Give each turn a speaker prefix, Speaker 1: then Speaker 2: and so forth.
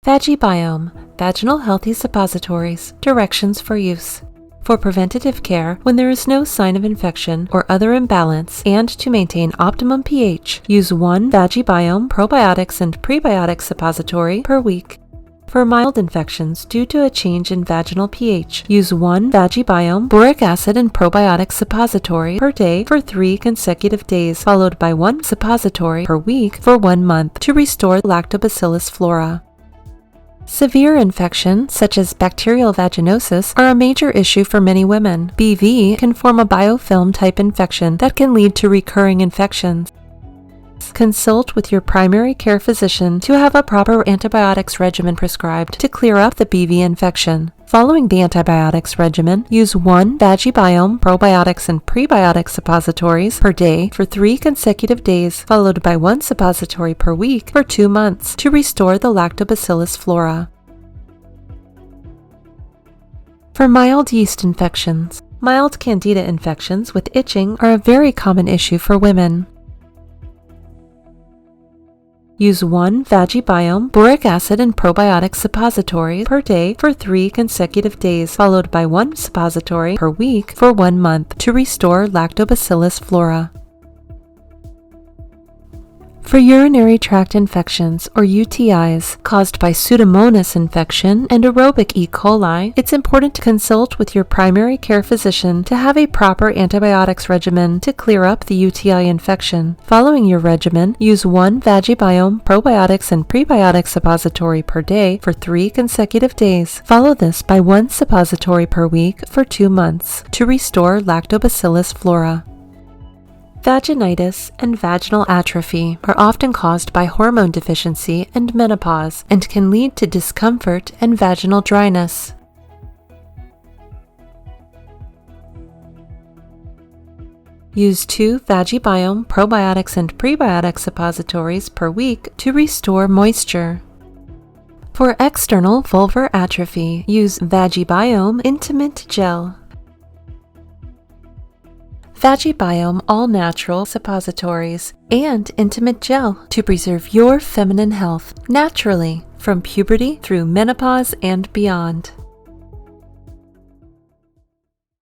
Speaker 1: VagiBIOM, Vaginal Healthy Suppositories, Directions for Use. For preventative care when there is no sign of infection or other imbalance and to maintain optimum pH, use 1 VagiBIOM Probiotics and Prebiotics suppository per week. For mild infections due to a change in vaginal pH, use 1 VagiBIOM boric acid and probiotic suppository per day for 3 consecutive days, followed by 1 suppository per week for 1 month to restore lactobacillus flora. Severe infections, such as bacterial vaginosis, are a major issue for many women. BV can form a biofilm-type infection that can lead to recurring infections. Consult with your primary care physician to have a proper antibiotics regimen prescribed to clear up the BV infection. Following the antibiotics regimen, use 1 VagiBIOM Probiotics and Prebiotics suppositories per day for 3 consecutive days, followed by 1 suppository per week for 2 months to restore the lactobacillus flora. For mild yeast infections, mild candida infections with itching are a very common issue for women. Use 1 VagiBIOM boric acid and probiotic suppository per day for 3 consecutive days, followed by 1 suppository per week for 1 month to restore lactobacillus flora. For urinary tract infections or UTIs caused by Pseudomonas infection and aerobic E. coli, it's important to consult with your primary care physician to have a proper antibiotics regimen to clear up the UTI infection. Following your regimen, use 1 VagiBIOM Probiotics and Prebiotics suppository per day for 3 consecutive days. Follow this by 1 suppository per week for 2 months to restore lactobacillus flora. Vaginitis and vaginal atrophy are often caused by hormone deficiency and menopause and can lead to discomfort and vaginal dryness. Use 2 VagiBIOM Probiotics and Prebiotics suppositories per week to restore moisture. For external vulvar atrophy, use VagiBIOM Intimate Gel. VagiBIOM All-Natural Suppositories and Intimate Gel to preserve your feminine health naturally from puberty through menopause and beyond.